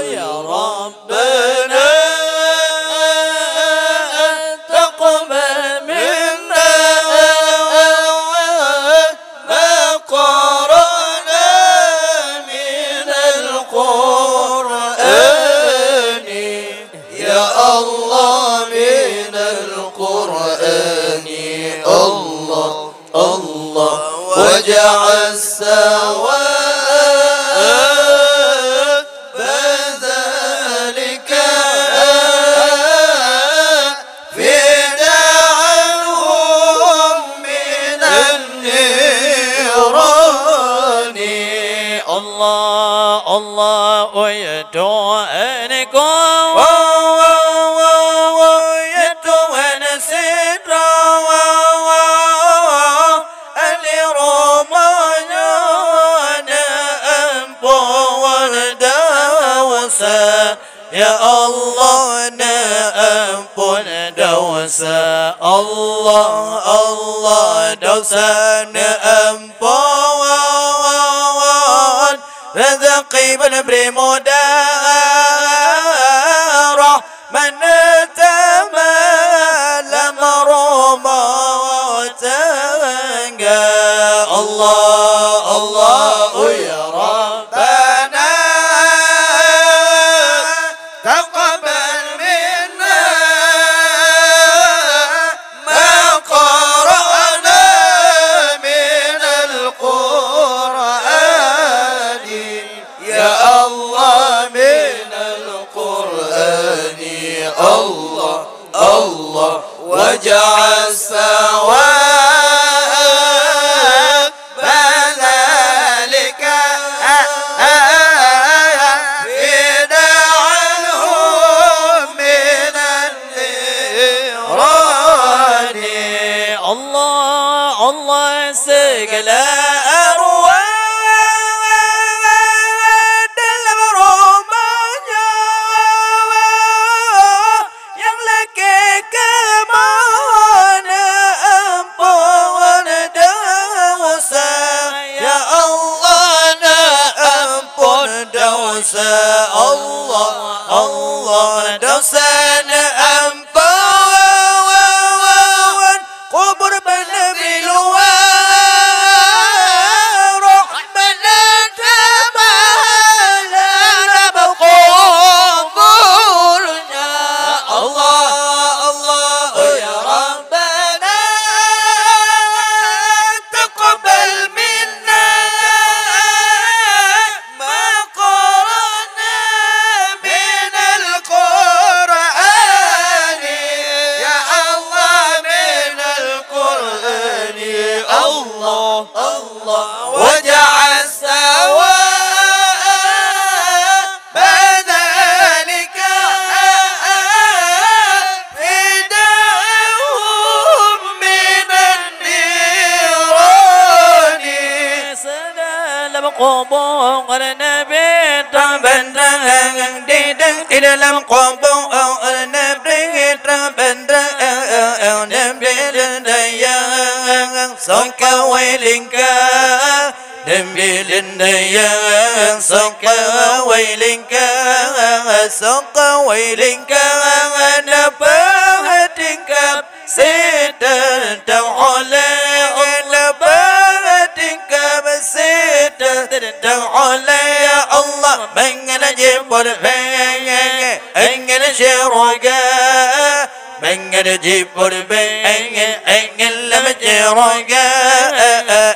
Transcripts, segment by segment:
يا ربنا تقبل منا ما قرأنا من القرآن يا الله من القرآن الله الله وجعل سواء فذلك فداء عنهم من النيران الله الله ويدعونكم يا الله نأمبن دوسا الله الله دوسا نأمبن رزقي بن برمودارة من تمال مرموتا الله الله يا ربنا تقبل منا ما قرأنا من القرآن يا الله من القرآن الله الله وجعل سواء فذلك الله الله سجل أرواح dalam rumahnya yang lagi kemana ampun dosa ya Allah na ampun dosa Allah Allah dosa na ampun kubur benabi luar rahmana tamala kuburnya Allah Allah ya Rabbana taqabbal minna ma qara'na min al-Qur'an ya Allah min al-Qur'an Allah Allah waj'al sawa'a badalika fida'uhum min an-niran salam qubur nabi tabandang di dalam qubur nabi tabandang nabi dayang sangka wailingka Dembilin dayang sangka wailingka sangka wailingka napa hatingkap sedang oleh napa hatingkap sedang oleh ya Allah mengena jempol engena syaraga mengena jempol engena lama syaraga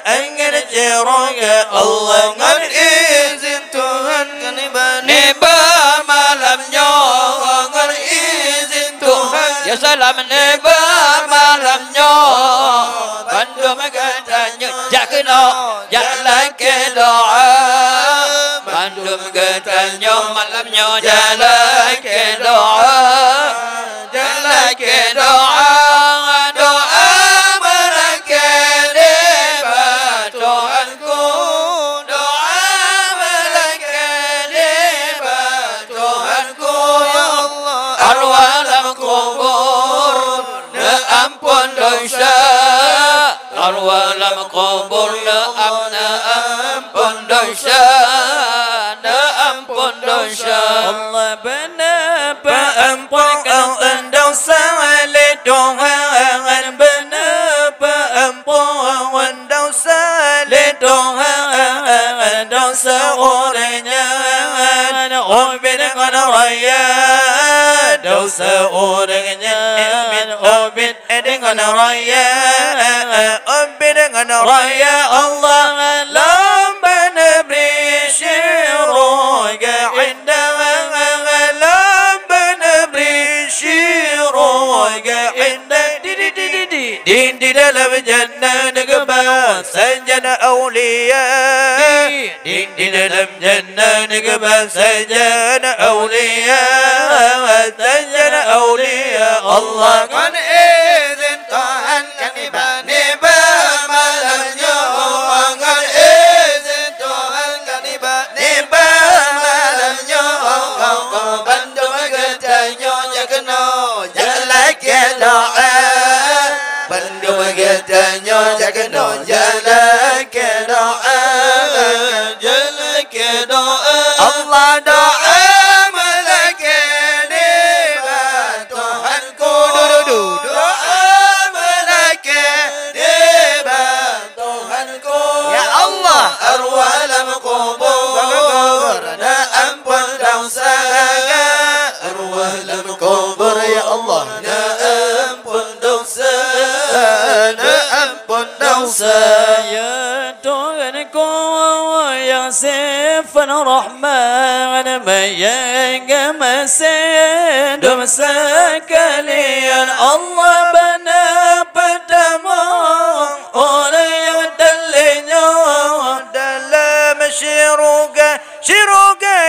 engena syaraga Allah ngan izin Tuhan niba malamnya ngan izin Tuhan ya salam niba malamnya bandung katanya jakno jalan ke doa bandung katanya malamnya jalan ke doa jalan ke doa doa berkat Tuhanku doa berkat Tuhanku ya Allah arwah dalam kubur ampun dosa arwah dalam kubur ampun dosa ampun dosa Allah benar pengampunan dosa oleh Tuhan, benar pengampunan dosa oleh Tuhan, dosa orangnya obed dengan raya, dosa orangnya obed dengan raya, obed dengan raya. Allah lamba nabri syiruga indah, lamba nabri syiruga indah. Di dalam jannah negara sajana awliya, di dalam jannah negara sajana awliya, sajana awliya. Allah kan izin Tuhan kan iba malamnya, kan izin Tuhan kan iba malamnya. Bantu getanya jakno jalak doa, bantu getanya jakno jalak doa, jalak doa. Allah doa malaikat Tuhanku, doa malaikat Tuhanku. Ya Allah arwah alam kubur na ampun dosa, arwah alam kubur ya Allah na ampun dosa, na ampun dosa. Ya Tuhanku yang sifat rahman, yang masih dosa kalian. Allah benar pertama orang yang dalinya dalam syurga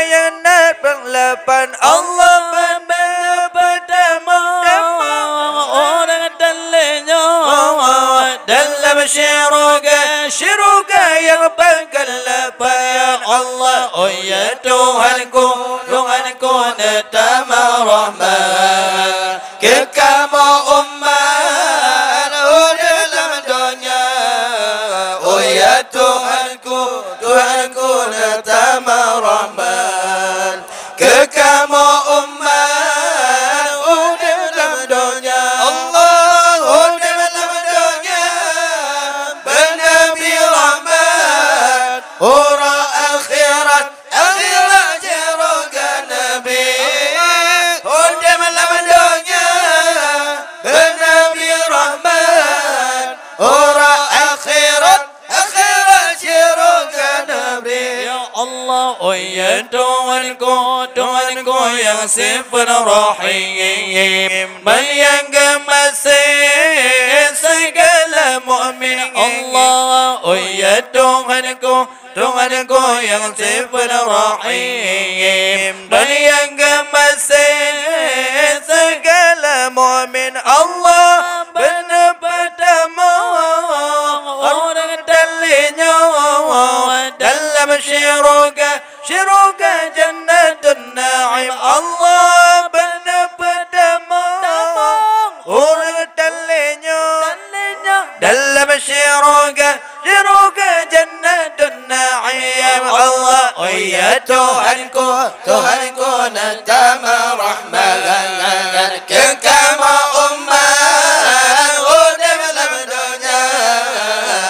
yang berlapan. Allah benar pertama orang dalinya dalam syurga yang berlapan. Ya Allah, oh ya Tuhanku, Tuhanku netama rahman, kekama umat dalam dunia. Oh ya Tuhanku, Tuhanku netama rahman, kekama umat dalam dunia. Allah dalam dunia bernabi rahman, orang akhirat jeroga nabi. Oh dalam dunia bernabi rahman, orang akhirat jeroga nabi. Ya Allah, oh ya Tuhanku, Tuhanku yang sifat rahim, yang masih segala mu'min. Allah, oh ya Tuhanku, Tuhanku yang sifat rahim, yang masih segala mu'min. Allah benar pertama orang dalinya dalam syurga jannatun na'im. Allah benar pertama orang dalinya dalam syurga jannatun na'im. Allah, oh ya Tuhanku, Tuhanku natama rahman, kekama umat dalam dunia.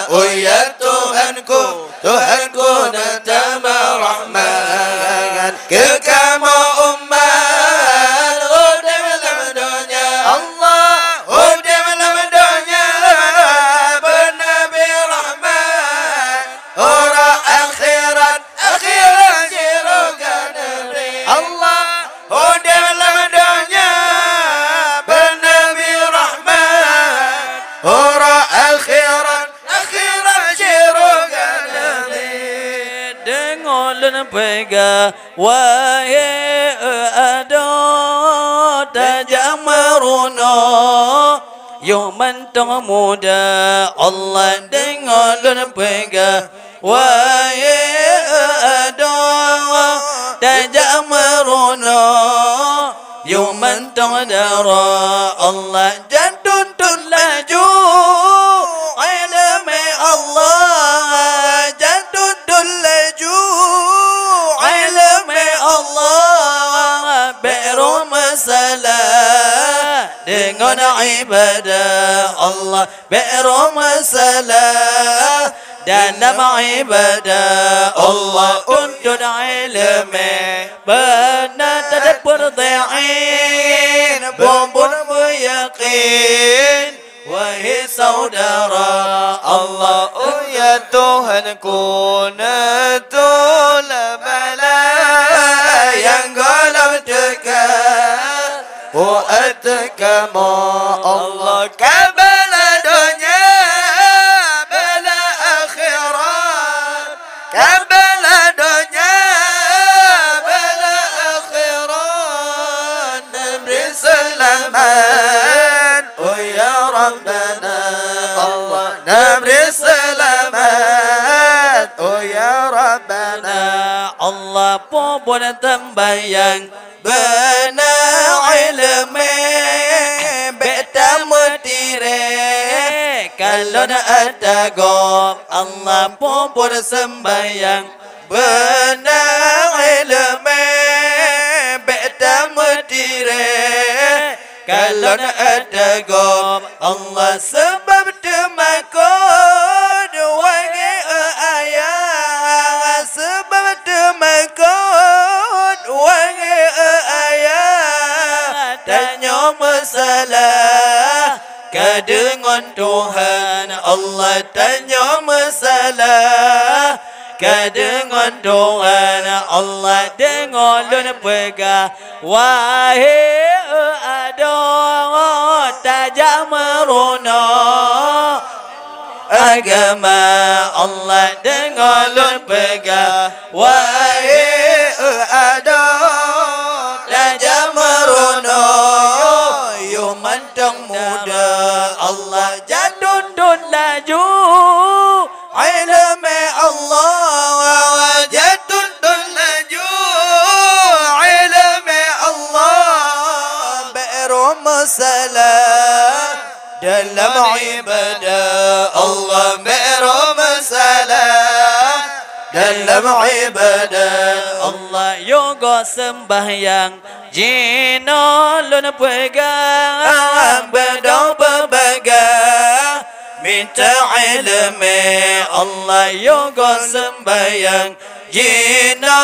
Oh ya Tuhanku, Tuhanku natama rahman, kekama umat dalam dunia. Allah dalam dunia bernabi rahman, orang akhirat jeroga nabi. Allah dalam dunia bernabi rahman, orang akhirat jeroga nabi. Dengolan pega wahai ada tajamaruna Yoman tong muda. Allah dengolan pega wahai ada tajamaruna Yoman tong dara. Allah jantun laju ilmu Allah, jantun laju ilmu Allah. bermasalah dengan ibadah Allah, bermasalah dalam ibadah Allah. Untuk ilmu benar tak berda'in, bumbun beryakin, wahai saudara Allah. Oh ya Tuhanku, natulah bala yang golong dekat, oh atkamu Allah, kabala dunia bala akhirat, kabala dunia bala akhirat, nabri selamat oh ya Rabbana Allah, nabri selamat oh ya Rabbana Allah. Pun tembayang benar ilmu beta mutire, kalau nak ada gom Allah pun sembayang benar ilmu beta mutire, kalau nak ada gom Allah. Sebab temakun wangi ayat, sebab temakun wangi ayat, tanya masalah ke dengan Tuhan Allah, tanya masalah ke dengan Tuhan Allah. Dengar lun pegah wahai ada tajam merona agama Allah. Dengar lun pegah wahai ada tajam merona, yo mantang muda Allah jadun dun laju ilmu Allah, jadun dun laju ilmu Allah, bermasalah dalam ibadah Allah, bermasalah dalam ibadah Allah. Yoga sembahyang jina lun pegang, berdoa berbagai minta ilmu Allah. Yoga sembahyang jina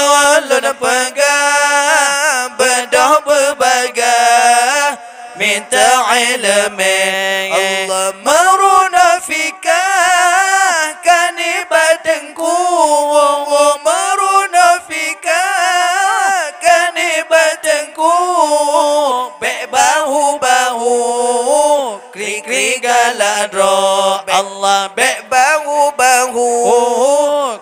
lun pegang, berdoa berbagai minta ilmu Allah. Maruna fika kani badanku, maruna fika kani badanku, be bahu-bahu krik-krik galadro Allah, be bahu-bahu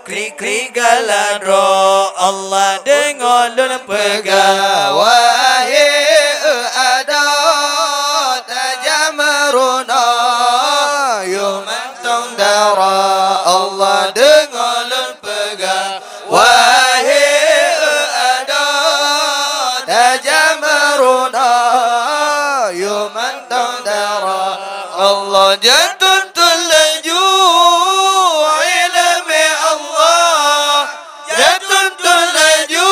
krik-krik galadro Allah. Dengar lun pegah wahai ada tajamaruna yo mantong dara Allah. Dengar lun pegah wahai ada tajamaruna yo mantong dara Allah. Jantun tulaju ilmu Allah, jantun tulaju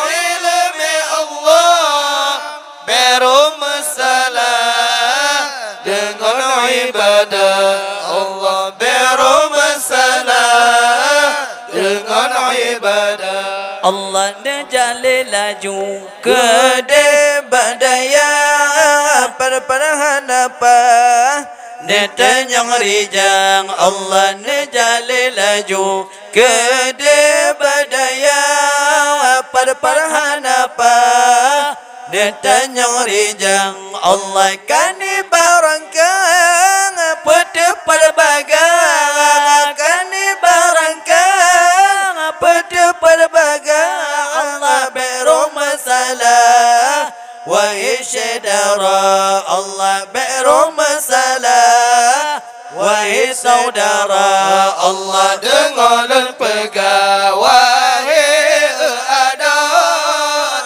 ilmu Allah, bermasalah dengan ibadah Allah, bermasalah dengan ibadah Allah. Najali laju ke badaya perparahan apa netanyang rijang Allah. Najali laju ke badaya perparahan apa netanyang rijang Allah. Kani barangkang pete perbagang, kani barangkang pete perbagang Allah. Bermasalah wahai saudara Allah, bermasalah wahai saudara Allah. Dengar lun pegah wahai ada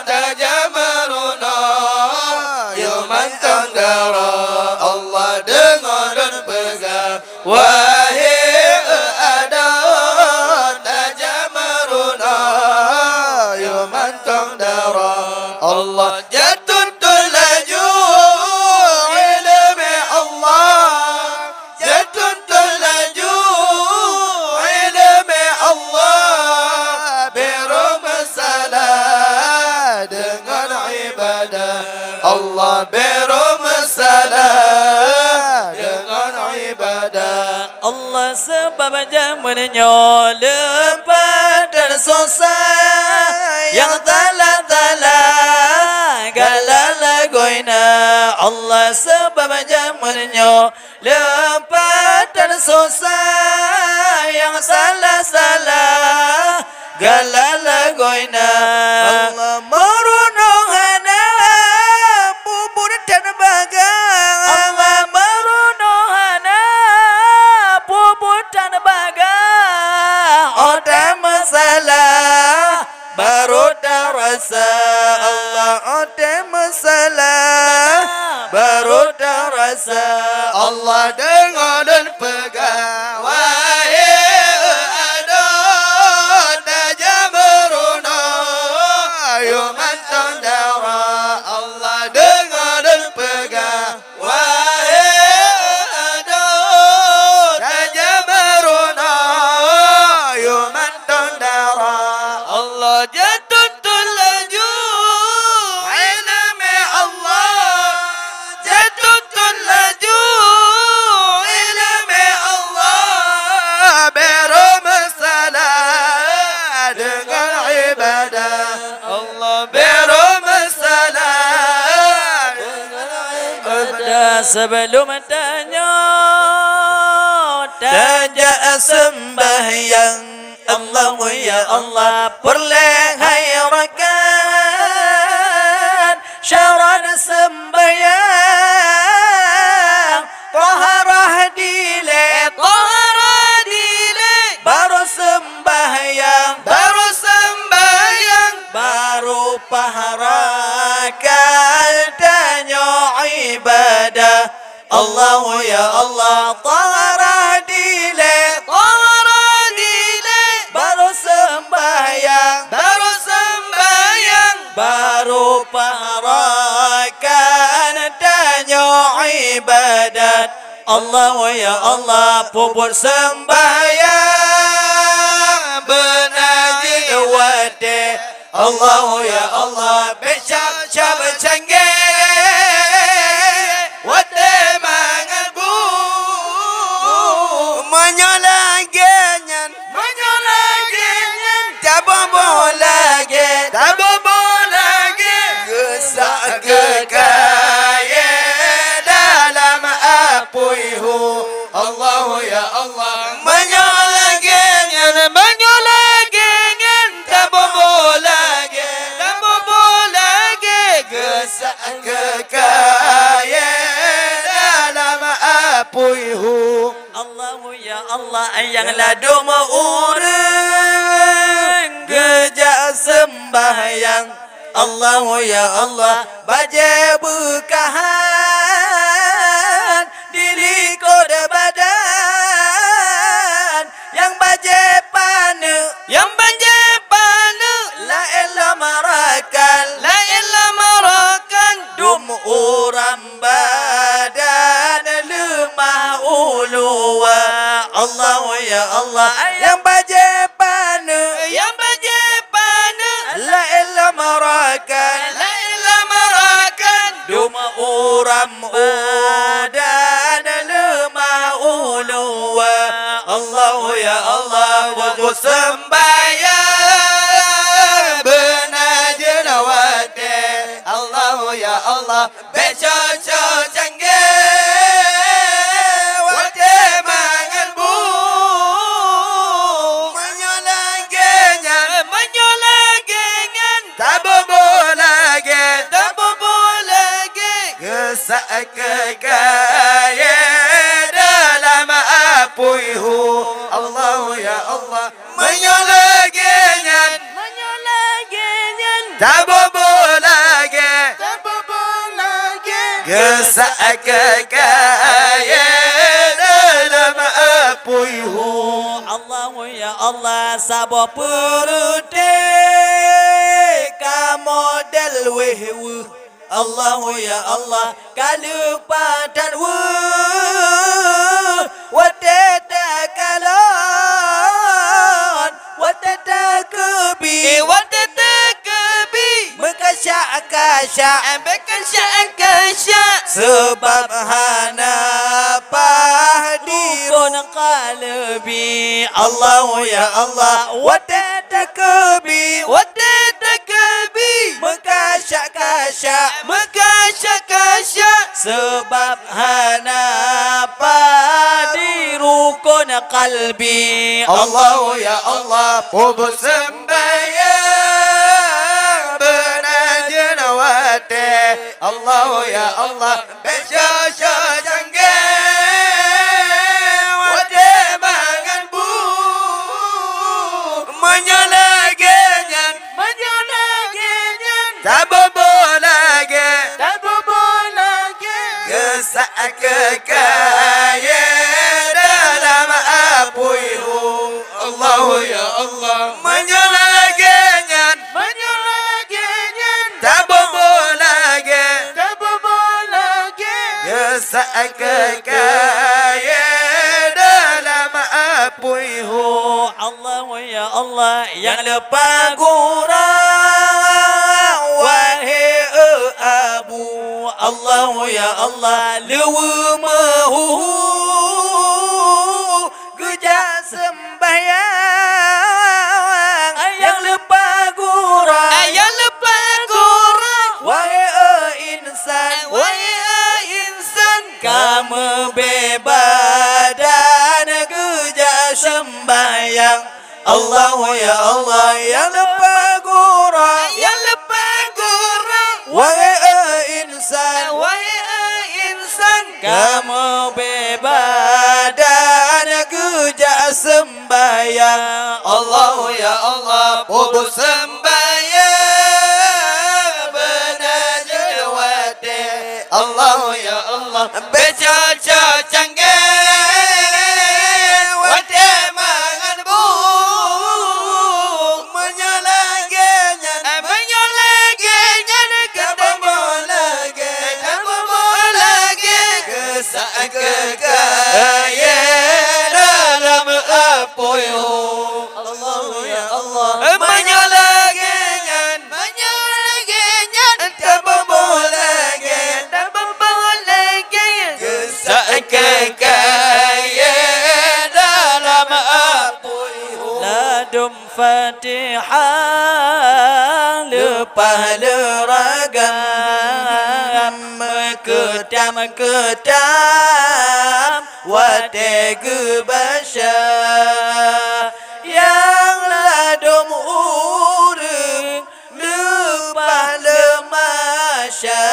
tajamaruna yo mantang dara Allah. Dengar lun pegah wahai ada tajamaruna yo mantang dara Allah. sebab jamunya lepas dan susah yang talah-talah galala goina Allah sebab jamunya lepas dan susah yang salah-salah galala goina Allah merunuhana bubur dan bagang Allah merunuhana bubur dan bagang ada masalah baru terasa Allah ada masalah baru terasa Allah dengar dan pegang wahai sebelum tanya sembahyang Allah ya Allah perlehayrakan syarat sembahyang taharah dile baru sembahyang baru paharakan tanya ibadah Allah ya Allah taharah dile baru sembahyang baru paharakan tanya ibadat Allah ya Allah puput sembahyang benaji wate Allah ya Allah becap-cap canggih wate mangalbu menyolagenyan tabobo lagi gesak kekaya dalam apuihu Allah ya Allah menyolagenyan tabobo lagi gesak kekaya dalam apuihu Allah ya Allah yang ladu urang gejak sembahyang Allah ya Allah baja bukahan diri kode badan yang baja panu la illa marakan dum uram badan lemah uluwa Allah ya Allah yang baja panu la illa marakan dum uram udan lemah uluwa Allah ya Allah wa sembahyang benajil wate Allah ya Allah becoco canggih wate mangalbu menyolagenyan tabobo lagi gesak kekaya dalam apuihu Allah ya Allah menyolagenyan tabobo lagi gesak kekaya dalam apuihu Allah ya Allah sabo perute kamodel wehwu Allah ya Allah kalupa dan watata kalon watata kebi bekasya sebab hanapah dipun kala kalbi Allah ya Allah wadada kalbi Mengkasyak-kasyak sebab hanapa di rukun kalbi Allah ya Allah Pubu sembahyang Benajan wate Allah ya Allah Besyasya janggih Wate mangan bu Menyalagenyan Tak bobo lagi Gesak kekaya dalam apuihu Allah ya Allah Menyalagenyan Tak bobo lagi Gesak kekaya dalam apuihu Allah ya Allah yang lepas gurau wahai abu Allah ya Allah lewa mahu gejak sembahyang yang lepas gurau wahai insan kamu bebadan gejak sembahyang Allah ya Allah yang lepas gurau wahai insan kamu bebadan gejak sembahyang Allah ya Allah Pubu sembahyang Benajan wate Allah ya Allah Becaca canggih Wate mangan bu Menyalagenyan Tak bobo lagi Gesak kekaya dalam apuihu Allah ya Allah Menyalagenyan Tak bobo lagi Gesak kekaya dalam apuihu ladum fatihah lepas leragam kedam wate gebasya yang ladum urang lepas lemasya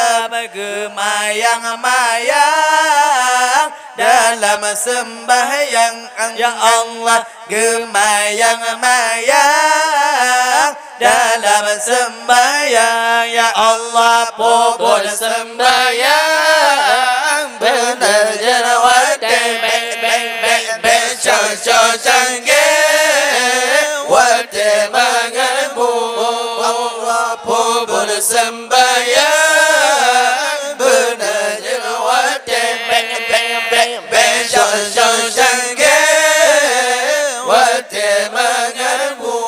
gemayang-mayang dalam sembahyang ya Allah gemayang-mayang dalam sembahyang ya Allah pokok sembahyang Benajan wate Besyasya canggih Wate mangan bu Allah Pubu sembahyang Benajan wate Besyasya canggih Wate mangan bu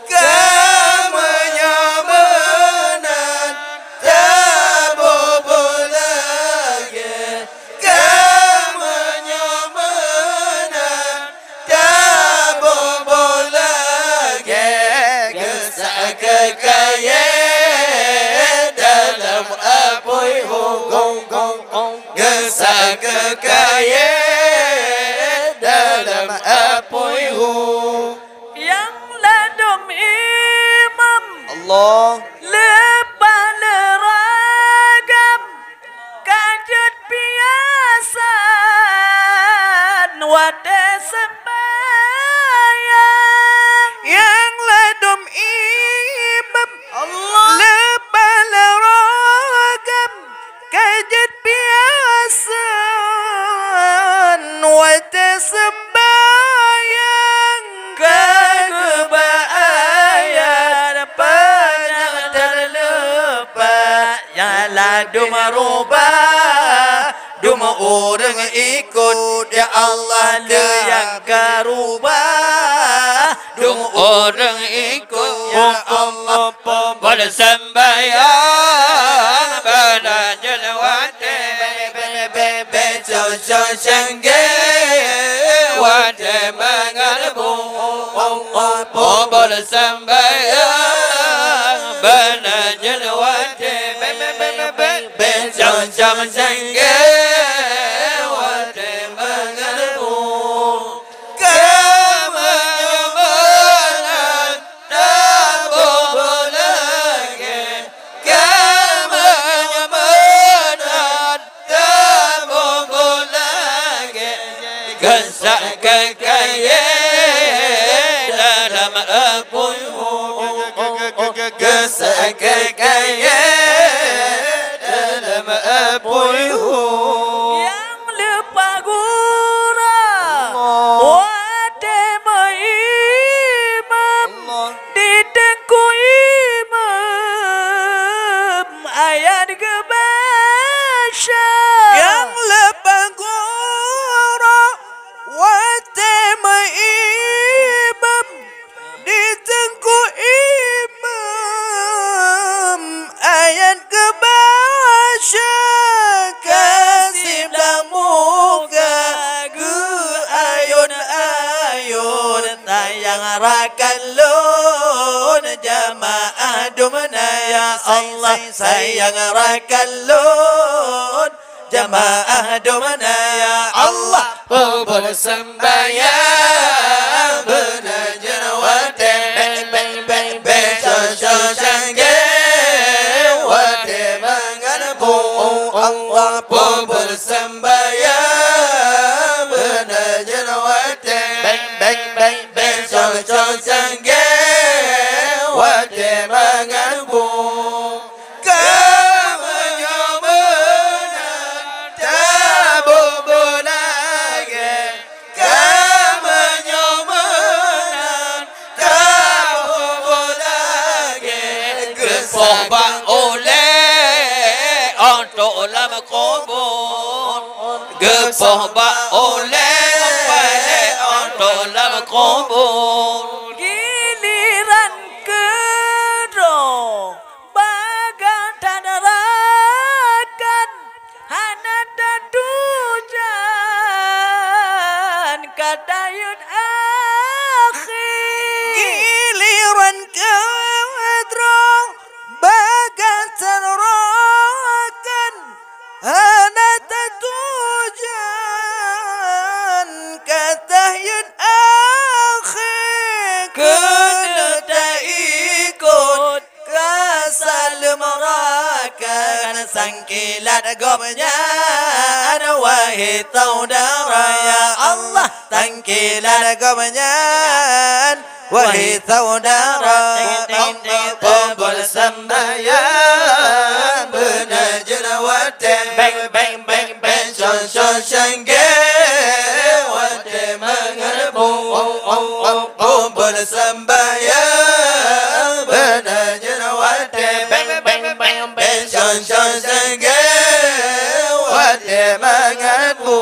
Kamunya benar Tak bobo lagi Kamunya benar Tak bobo lagi Gesak kekaya dalam apuihu Gesak kekaya dalam apuihu yang ladum imam Allah lepas leragam kajut biasan wate sembahyang yang ladum imam Allah lepas leragam kajut biasan wate sembahyang kebahagiaan panjang terlepas ya ladum rubah dum orang ikut ya Allah le yang karubah dum orang ikut ya Allah Pada sembahyang Benajan wate Besyasya canggih Wate bersembahyang benajil wate bencang sangge wate mengerbu kemenyeberan tabung lagi kemenyeberan tabung lagi gesak kekayaan dalam apuimu gesak kekayaan dalam apuimu yang lepas gura wate imam di tengku imam ayat kebasya yang lepas gura wate imam di tengku imam ayat kebasya kasih muka gu ayun-ayun tayang rakan lun jamaah dumna ya Allah sayang rakan lun jamaah dumna ya Allah bersembahyang benajil wate bencang-cangge wate mengerbu Allah bersembahyang benajil wate bencang-cangge wate mengerbu Bang oleh untuk lam kubur gepoh bang oleh untuk lam kubur giliran kedua bagang tanarakan hana tujuan kadayun akhir giliran kedua bagang tanarakan hana tujuan kadayun akhir kena tak ikut kasal merakan sangkilat gobnya wahai saudara ya Allah sangkilat gobnya wahai saudara bersembahyang benajil wate bencang-cangge wate mengerbu bersembahyang benajil wate bencang-cangge wate mengerbu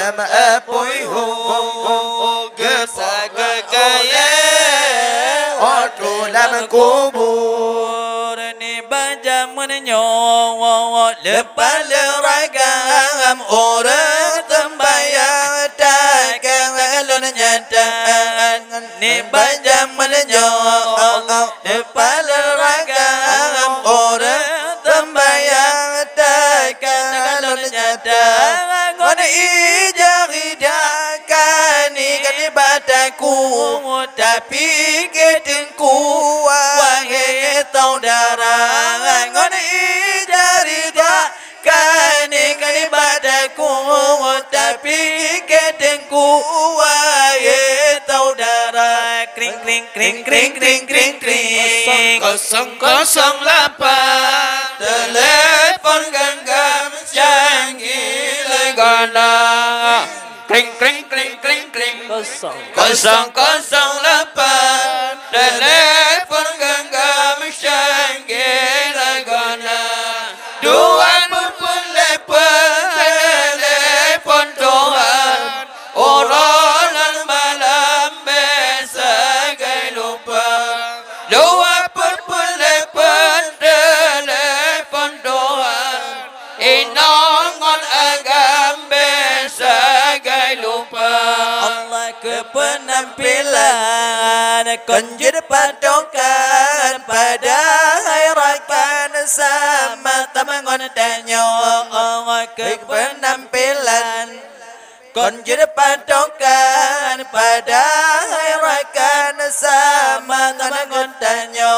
dalam apuihu gesak kekayaan waktu dalam kubur ni bajang menyowo lepas leragam orang tembayang takkan alun nyata ni bajang menyowo lepas leragam orang tembayang takkan alun nyata ngone ijaridakan ikan ibadaku tapi ketengku wahai saudara ngone ijaridakan ikan ibadaku tapi ketengku wahai saudara kring kring kring kring kring kring kring 008 telepon genggam canggih ganda kring kring kring kring kring 008 telepon genggam canggih ganda dua pun telepon Tuhan orang dan malam penampilan konjur patokan pada harakan sama tamangon danyo ke penampilan konjur patokan pada harakan sama tamangon danyo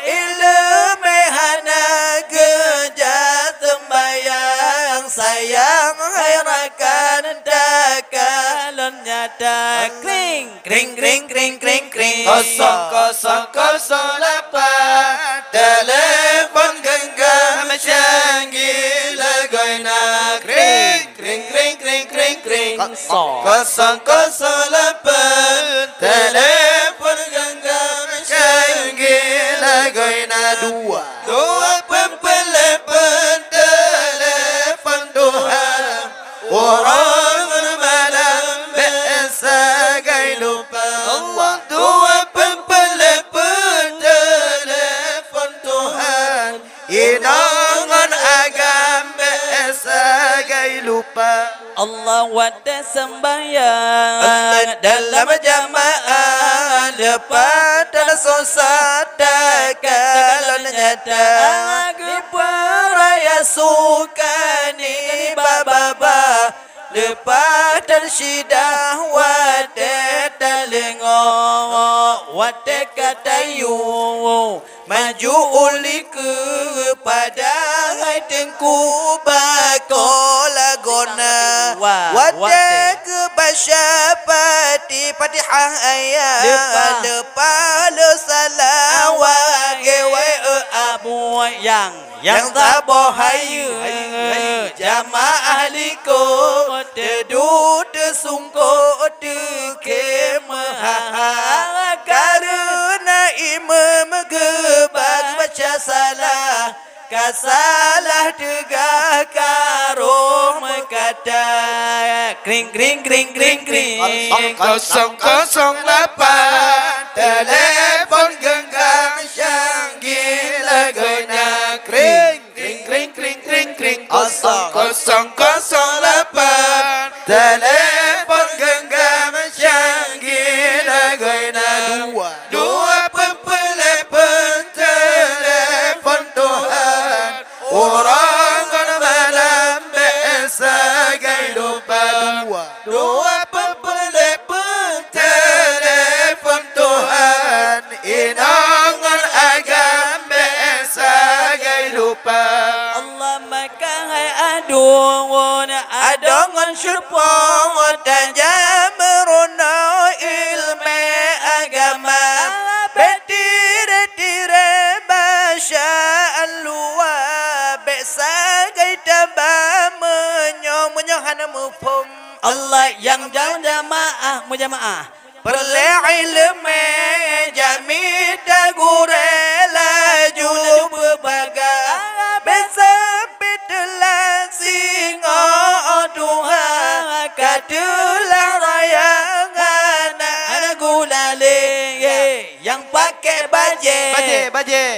ilmu hana gejat sembayang sayang harakan dakalon nyata kring kring kring kring kring kring 0008 telepon genggam Syanggi Lagoina kring kring kring kring kring kring 0008 telepon genggam Syanggi Lagoina dua pempelepon telepon Tuhan orang malam biasa gay lupa dua pempelepon telepon Tuhan hidangan agam biasa gay lupa Allah wada sembahyang dalam jamaah lepas dan sosat kalau nyata peraya suka ni baba lepas dan sidah wada talengo wada katayu maju uli kepada tengku bakola gona wada ke basyapati patihah ayat lepas le salawat gewe abu yang tak bohayu jamaah liko tedu tesungko teke maha karena imam gebag baca salah kasalah tegah karo kata kring kring kring kring kring 0008 telepon genggam Syanggi Lagoina kring kring kring kring kring kring 0008 telepon genggam Syanggi Lagoina dua pempelepon telepon Tuhan orang malam biasa gay lupa dua pempelepon telepon Tuhan inangan agam biasa gay lupa Allah maka hai adun adongan syurpong dan jamrono ilmu agama betire basya alwa besa gaitaba menyohan mufum Allah yang jauh jamaah mujamaah perle ilmu jamid dagure laju bebaga besa pitelah singo Tuhan katulah rayangan anak gulale yang pakai baje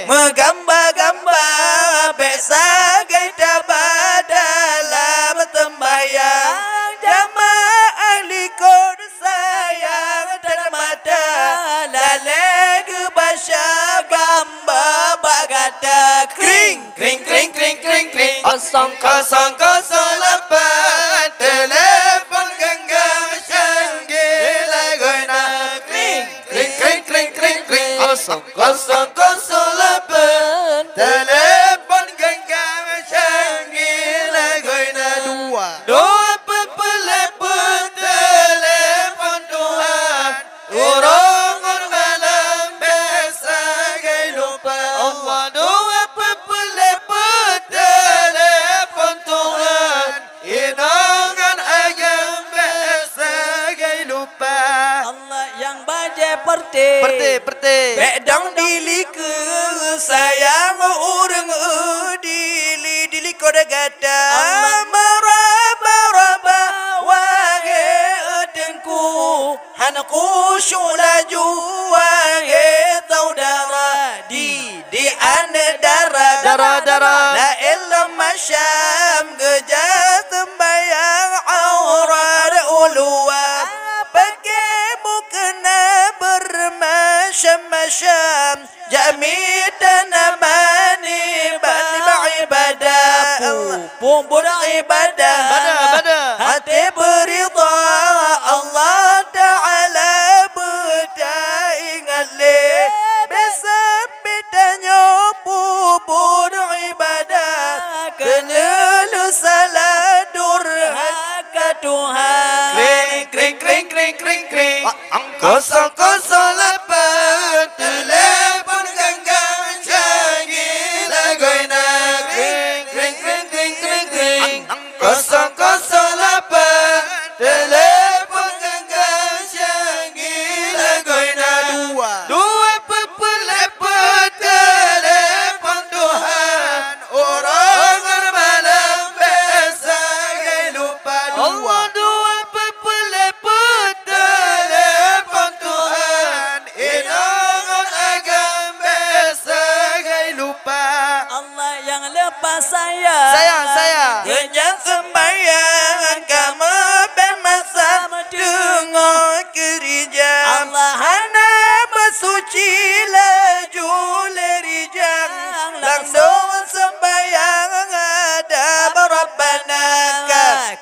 menggambar-gambar besa kita dalam tembayang jamaah likod sayang dan mata lalek basya gambar bagata kring kring kring kring kring kring 0008 telepon genggam Syanggi Lagoina kring kring kring kring kring kring 0008 telepon genggam Syanggi Lagoina dua pempelepon telepon Tuhan orang malam biasa gay lupa Allah dua pempelepon telepon Tuhan inangan agam biasa gay lupa Allah yang baje perti bedang dili ke sayang urang dili koda gata maraba wahe tengku hanaku syulaju wahe saudara di ane dara la illam masyam gejat sembayang aurat ulwa pakai sambut ibadah. Hati berida Allah Ta'ala ingat le besar bedanya bubur ibadah kena lu salah durhaka Tuhan. Kring kring kring kring kring 008 telepon genggam canggih lagu nak kring kring kring kring kring kring 008 telepon genggam canggih lagu nak dua pepelepet telepon Tuhan orang malam biasa gay lupa dua pepelepet telepon Tuhan inangan agam biasa gay lupa Allah yang lepas saya kenyang sembahyang kamu bermasa dengar kerja Allah hana bersuci laju lerijang langsung sembahyang ada Rabbana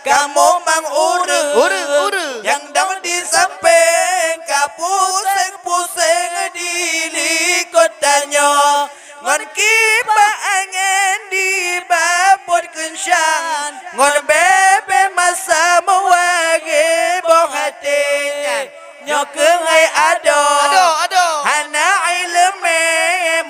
kamu mengurus yang dang di samping kapuseng-puseng di likotanya ngon kipa angin di babot kencang ngon bebe masa mewage boh hatinya nyokeng ai ado hana ilme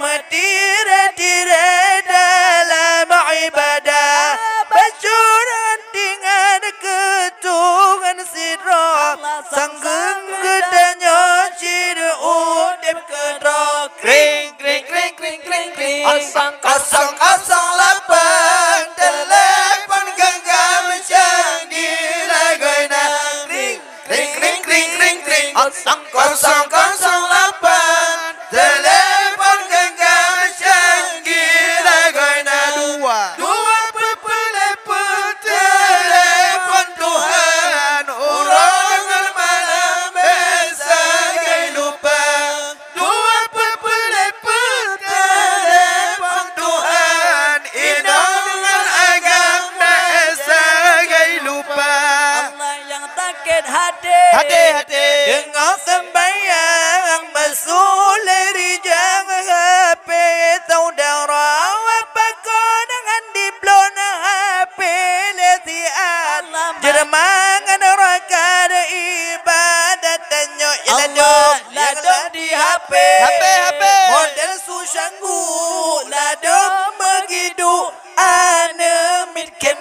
metire-tire dalam ibadah bacuran dengan ketungan sidro sanggeng gedanya ciri udip kedro kring kring kring kring kring kring 008 telepon genggam canggih lagu nak kring kring kring kring kring kring 008 telepon genggam canggih lagu nak dua pepelepet telepon Tuhan orang malam biasa gay lupa dua pepelepet telepon Tuhan inangan agam biasa gay lupa Allah yang sakit hati dengar sembahyang bersul rijang HP saudara apa kau dengan diplon HP lesian jermangan rakan ibadat tanya ladom di HP model susanggu ladom begitu anemit kem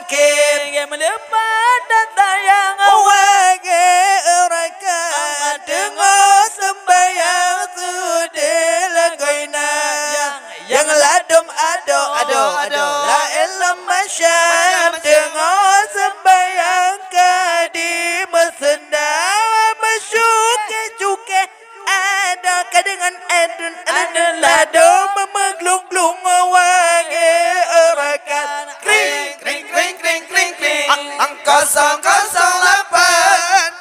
melepas dan tayang wage rakan dengar sembahyang sudah lagoina yang ladom ado la elam masyam dengar sembahyang kadi mesenda bersyuke ada kadengan adun ladom memeglung-glung wage rakan kring kring kring kring kring kring 008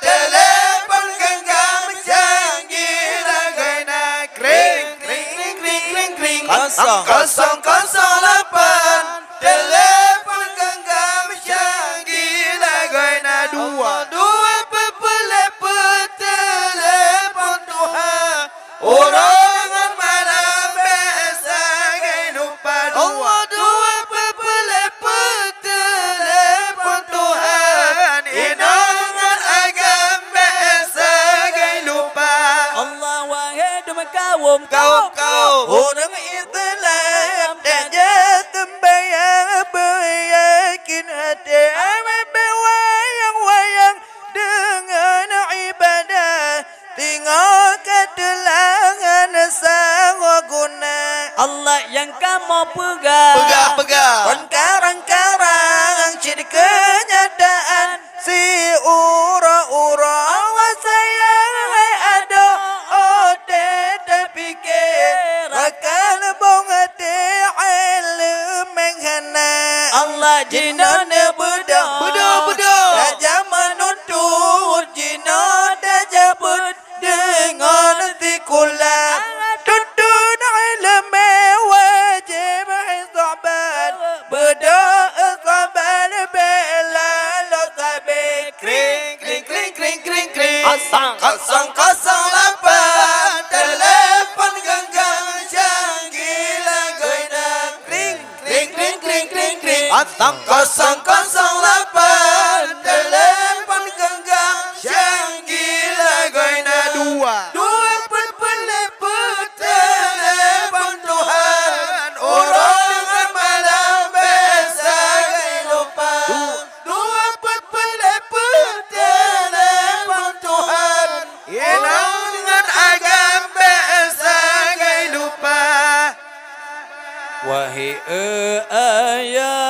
telepon genggam canggih lagu nak kring kring kring kring kring kring 008 telepon genggam canggih lagu nak dua pepelepet telepon Tuhan orang malam biasa gay lupa dua pepelepet telepon Tuhan inangan agam biasa gay lupa Allah wahai demi kaum orang Islam dan sembahyang beryakin hati wayang dengan ibadah tinggal ketelangan sang guna Allah yang kamu pegang kon karang-karang ciri kenyataan si ura-ura sayang ada ote terpikir akal bong hati ilmu menghana Allah jinan bedah Raja menuntut jinan jabut dengan tikulah tuntun ilmu wajib hisaban bedah sabar Atang 008 telepon genggam Syangila goina dua peliput telepon Tuhan orang malam biasa gay lupa dua peliput telepon Tuhan dengan agam biasa gay lupa. Wahai ayah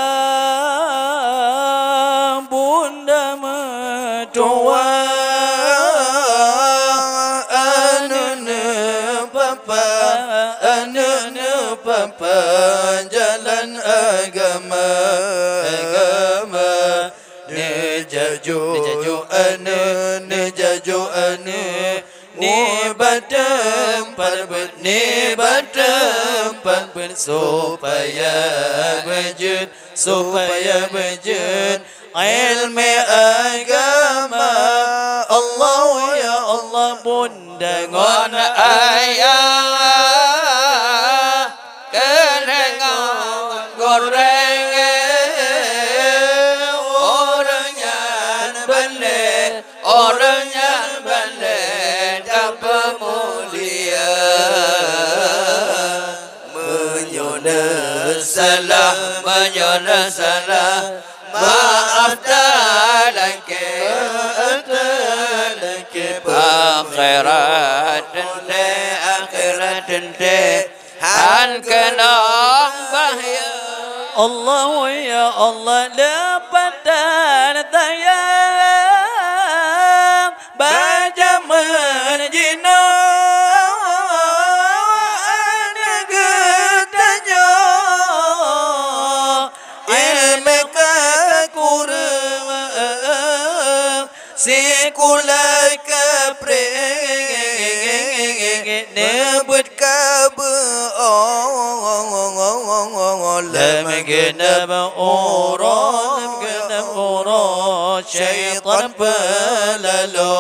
bunda mertua anu papa jalan agama ni jaju anu ni batem supaya berjud ilmu agama Allah ya Allah bunda ngon ayah kenangan goreng orangnya balik dapat mulia menyona salah maaf dalam akhirat dende han kenang bahaya Allah ya Allah dapat dan tayang baca menjina sekolah kepreng nebut kabe lam genab orang syaitan pelalo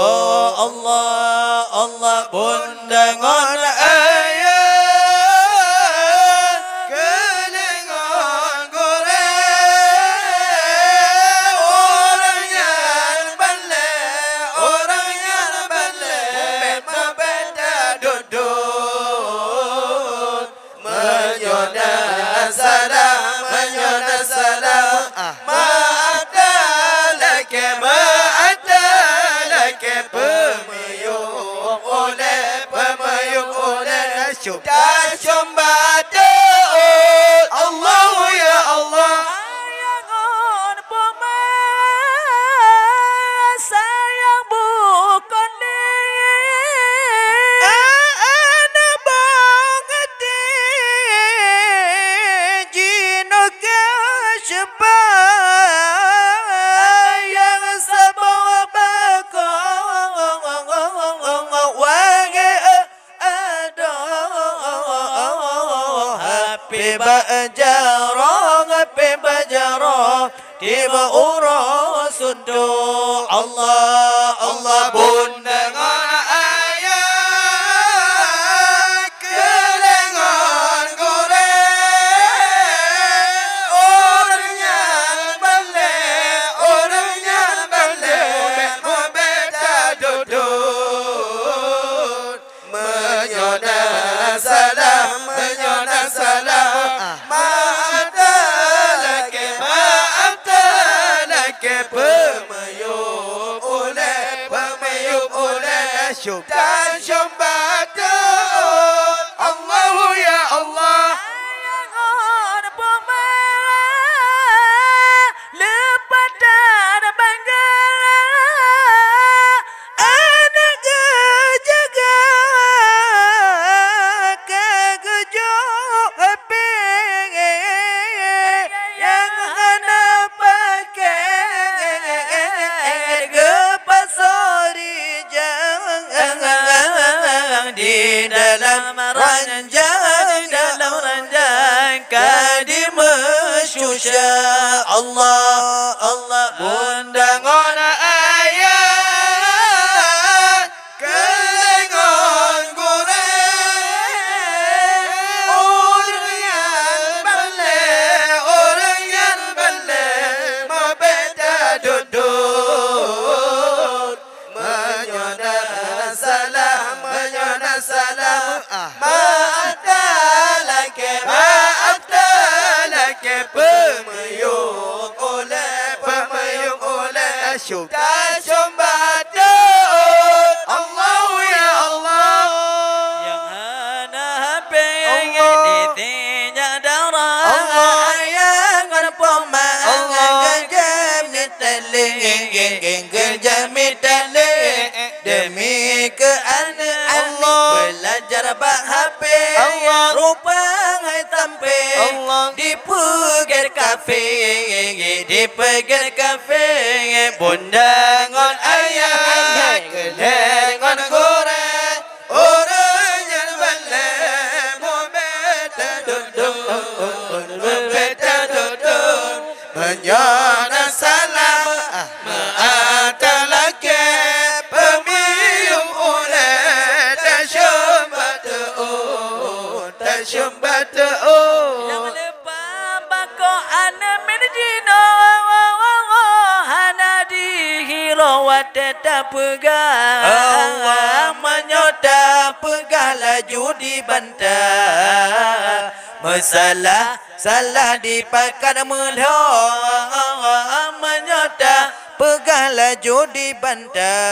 Allah bunda ngon ayah dan sembada Allah ya Allah sayangon poma sayang bukan ana banget jino kasba yang sabawa bakong wange Bebajarong tiba urus untuk Allah bunda ngana ayah kelengan goreng orangnya balik membeda duduk menyona salah dan sembada Allah ya Allah sayangon poma lepas dan bangga anak jaga kegejuk hapeng yang anak pakai gepasori di dalam ranjang kadi mesyusha Allah bunda ngona ayah kelengon goreng orang yang balik bak hape rupa hai tampil di peger kafe bundangon ayah kelengon goreng orang yang bela beta dudun menyana salam maatalake pemium oleh tasyumbatu yang lepas bako ana menjino hana dihirawat tetap pegang menyota pegang laju dibantah salah dipakan melah menyota pegang laju dibantah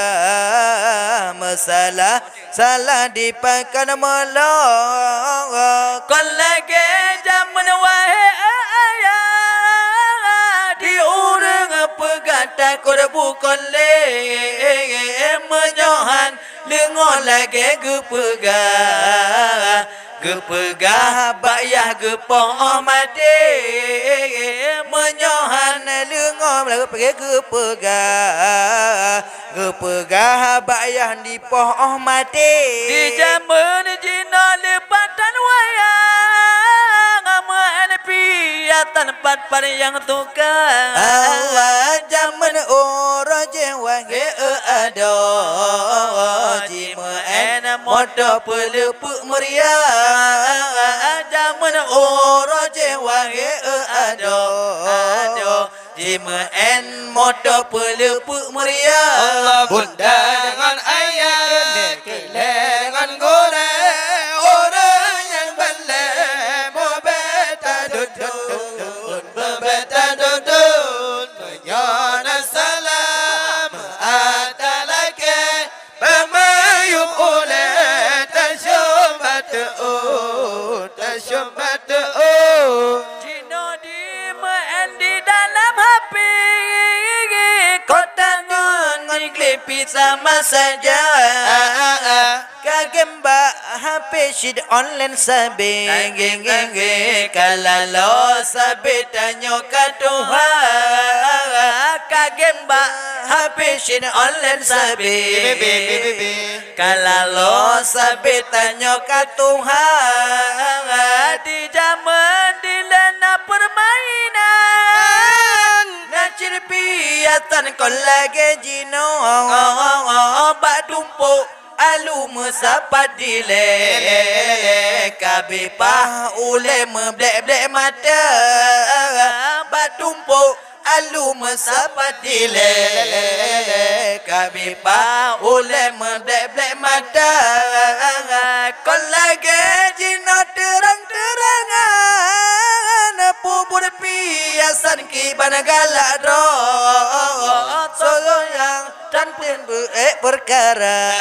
salah dipakan melah kon lagi zaman wahai diurang pegang takut bukan le menyohan lengon lagi gepegah bayah gepoh mati menyohan lengon lagi gepegah bayah di poh mati di zaman jina lepatan wayang aman piatan pat yang tukar Allah zaman orang jewa ge ada jimen moto pelupuk meriah zaman orang jewa ge ada jimen moto pelupuk meriah Allah bunda dengan ayah kelengan goreng orang yang bela beta dudun menyana salam atalake pemayum oleh tasyumbatu Cino di main di dalam hati kotangan ngiklipi sama saja kagemba HP sid online sabe kalalo sabe tanyo katuha kagemba HP sid online sabe kalalo sabe tanyo katuha di zaman di lena permainan nacir piatan kon lagi jino bak tumpuk alu mesapat dile kabipah ule meblek-blek mata bak tumpuk alu mesapat dile kabipah ule meblek-blek mata kon lagi jino terang-terangan pubur piasan kiban galak dro solo yang tanpin perkara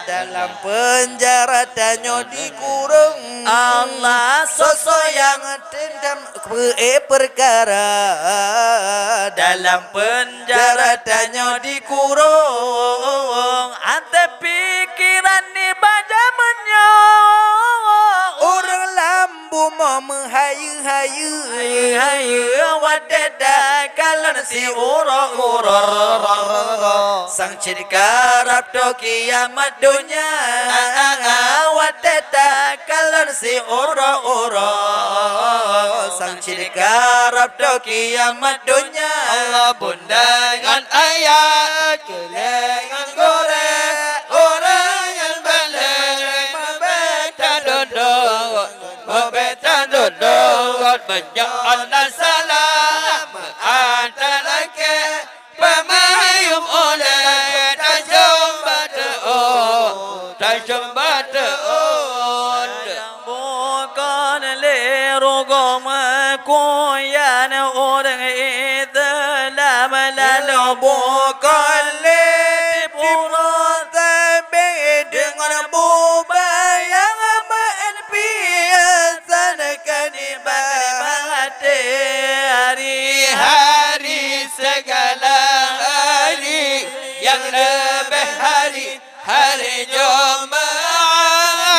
dalam penjara tanyo dikurung Allah sosok yang tendam perkara dalam penjara tanyo dikurung ante pikiran ni baca menyok orang lambu mau menghayu-hayu wadada kalon si uro-uro sang cirkarap do kiamat dunia wadada kalon si uro-uro sang cirkarap do kiamat dunia Allah bunda dengan ayah kelengan goreng orang yang bela beta dudun menyana salam atalake pemayum oleh tasyumbatu bukan lerogom koyan orang itu lama lalu bukan lepuro tapi dengan bubayang main piasan kanibati hari segala hari yang lebih hari Jumaat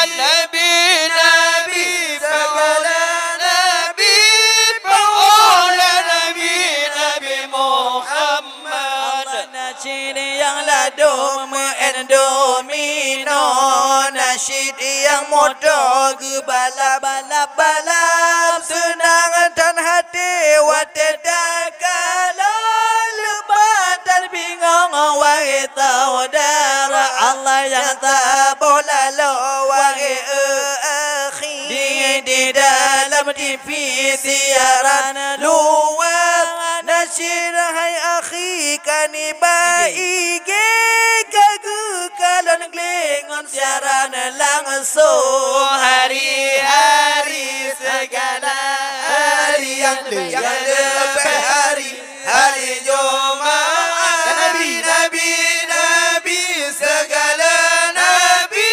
ado domino nasyid yang modo balap senang dan hati watedakala lebatan bingung wahai saudara Allah yang tak boleh wahai akhi di dalam TV siaran luar nasyid hai akhi kani baik kalon klingon siaran langsung hari-hari segala hari yang lebih hari Jumaat Nabi segala Nabi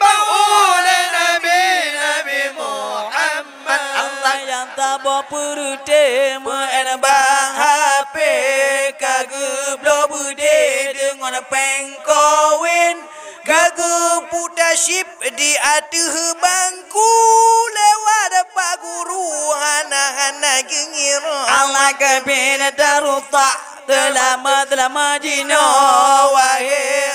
bangunan Nabi Muhammad Allah yang tak berperutih bang HP kagum lo bude dengan pengkawin kagum putar ship di atas bangku lewat pak guru anak-anak gengir Allah kabin daruta telah jino wahai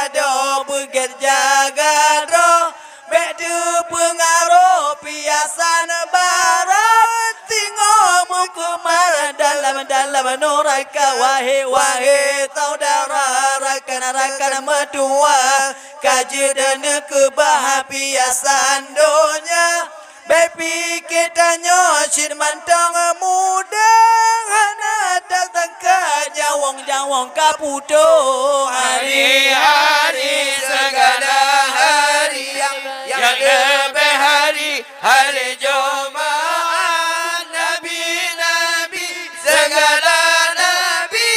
ada bekerja gado bedu pengaruh piasan barat tinggal kemar dalam neraka wahai saudara rakan medua kaji dan kebahagiaan dunia bepi kita nyosir mantang muda hana datang ke jawang kapudo hari-hari segala hari yang lebih hari Jumaat Nabi segala Nabi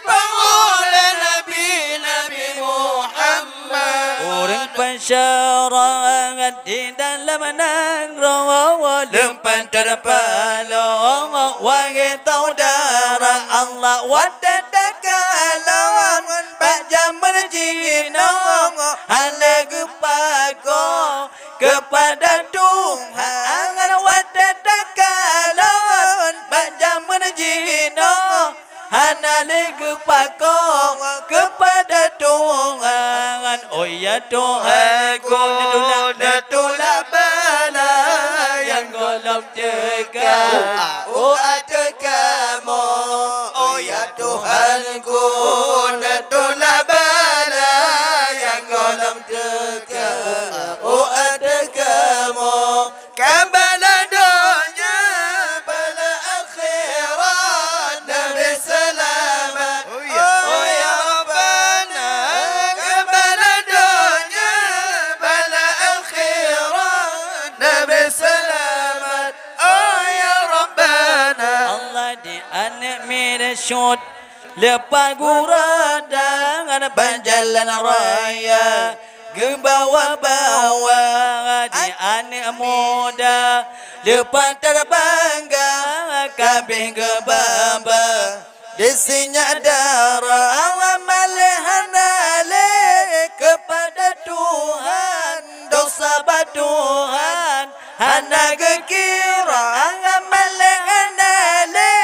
pengulang Nabi Muhammad orang pensyarakat di dalam negara lempan terpalong wahai saudara Allah watadakalan pajam berjinong halagu pago kepada Tuhan watadakalan pajam berjinong halagu pago kepada Tuhan oh ya Tuhanku natulah bala yang golong dekat oh ada kamu oh ya Tuhanku natulah bala yang golong dekat oh ada kamu kabala dunia bala akhirat Nabi selamat oh ya Rabbana kabala dunia bala akhirat Nabi selamat oh ya Rabbana Allah di anak mirsyud lepas gurau dengan berjalan raya ke bawah-bawah di anak muda lepas terbangga kabeh ke bamba desinya darah malehanale kepada Tuhan dosa Tuhan hana kekira malehanale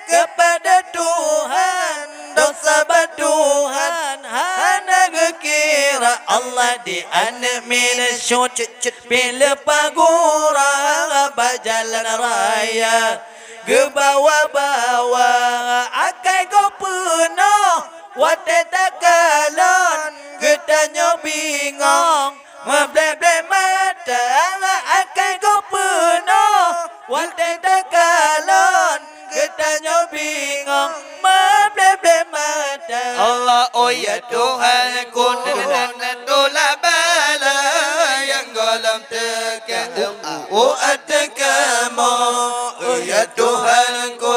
kepada Tuhan dosa Tuhan hana kekira Allah di anak minasyud bila pagura berjalan raya ke bawah-bawah akai go penuh watetakalon getanya bingung meble mata akai go penuh watetakalon getanya bingung meble mata Allah oh ya Tuhanku natulah bala yang golong dekat oh ada kamu oh ya Tuhanku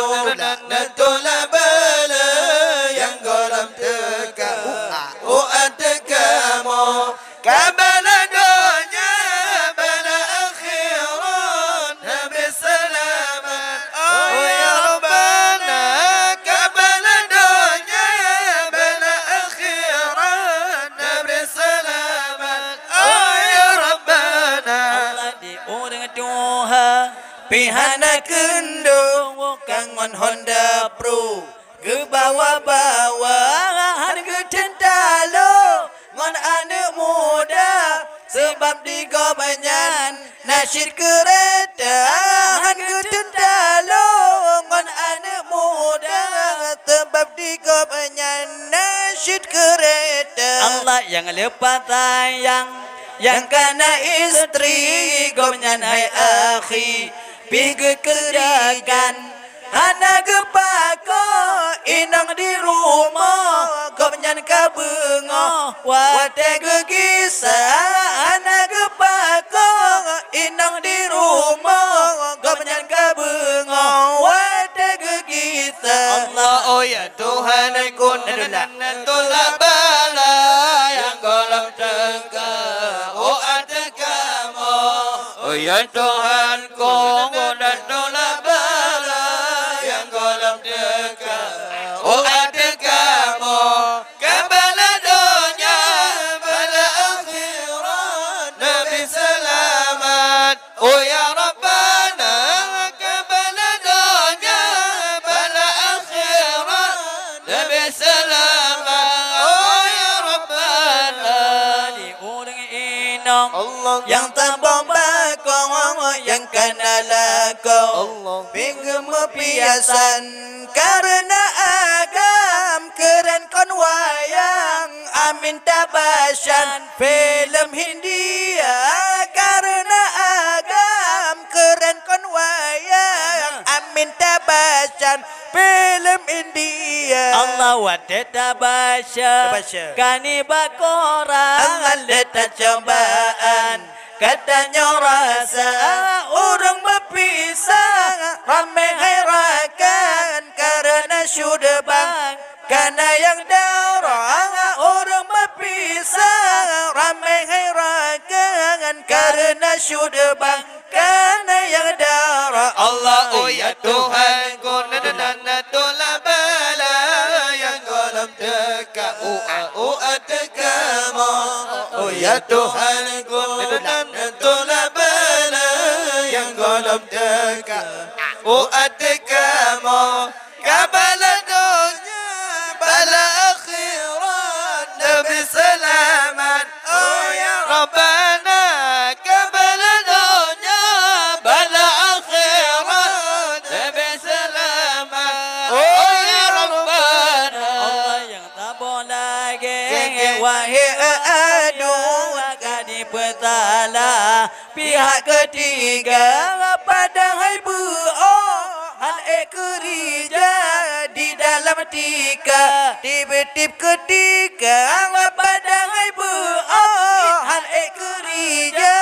natulah bala yang golong dekat oh ada kamu kabala dunia bala akhirat Nabi selamat oh ya Rabbana kabala dunia bala akhirat Nabi selamat oh ya Rabbana Allah di orang Tuhan pihana kendung kangon Honda Pro ke bawah-bawah harga cinta sebab di gobanyan nasyid kereta hangga tendalongan anak muda sebab di gobanyan nasyid kereta. Allah yang lepas sayang yang kana istri gobanyan hai akhi pergi kerjakan anak gepako inang di rumah gobanyan kabengah wate gegisa anak gepako inang di rumah gobanyan kabengah wate gegisa. Allah oh ya Tuhanku tolak bala yang golong tengah oh ada kamu oh ya Tuhanku dan tolak bala yang golong tengah oh ada kamu kabala dunia bala akhirat Nabi selamat oh ya Rabbana kabala dunia bala akhirat Nabi selamat oh ya Rabbana diurang inang Allah yang tambah bakong yang kana lakau Allah pinggemu piasan karena agam keren kon wayang amin tabasan film Hindia karena agam keren kon wayang amin tabasan film India. Allah wate tabasya kani bakorang letak cobaan katanya rasa orang berpisah ramai herakan karena sudah bang karena yang darah orang berpisah ramai herakan karena sudah bang karena yang darah. Allah oh ya Tuhanku tolak bala yang golong dekat oh ada kamu oh ya Tuhanku tolak bala yang golong dekat oh ada kamu kabala dunia bala akhirat Nabi selamat oh ya Rabbana kabala dunia bala akhirat Nabi selamat oh ya Rabbana. Allah yang tak boleh wahai aduh kadi petala pihak ketiga padahal hal kerja di dalam tika tip-tip ketika padahal hal kerja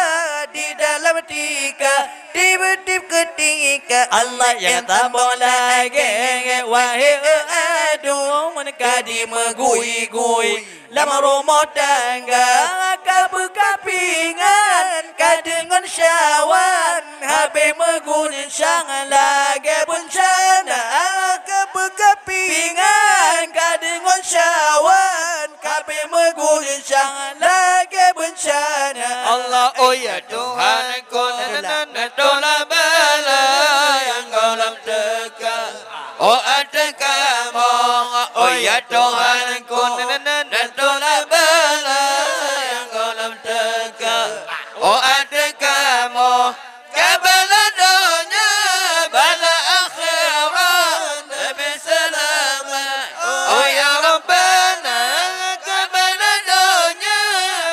di dalam tika tip-tip ketika. Allah yang tak boleh wahai aduh kadi megui-gui lama rumah tangga kabukapingan kadengan syawan habis mengguncang lagi bencana kabukapingan kadengan syawan habis mengguncang lagi bencana. Allah oh ya Tuhanku tolak bala yang golong dekat oh ada kamu oh ya Tuhanku tolak bala yang golong dekat oh ada kamu kabala dunia bala akhirat Nabi selamat oh ya Rabbana kabala dunia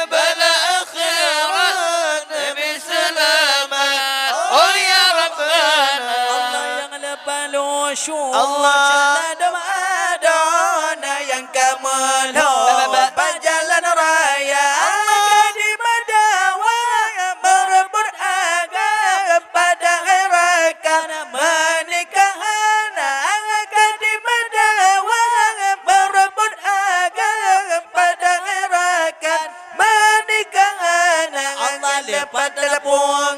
bala akhirat Nabi selamat oh ya Rabbana. Allah yang lepas lusyur Allah Adona yang kamelo Panjalan raya di Madawa berebut agam pada herakan menikahan di Madawa berebut agam pada herakan menikahan. Allah lepas telepon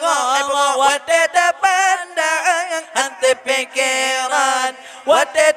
wate tak pandang hati pikiran wate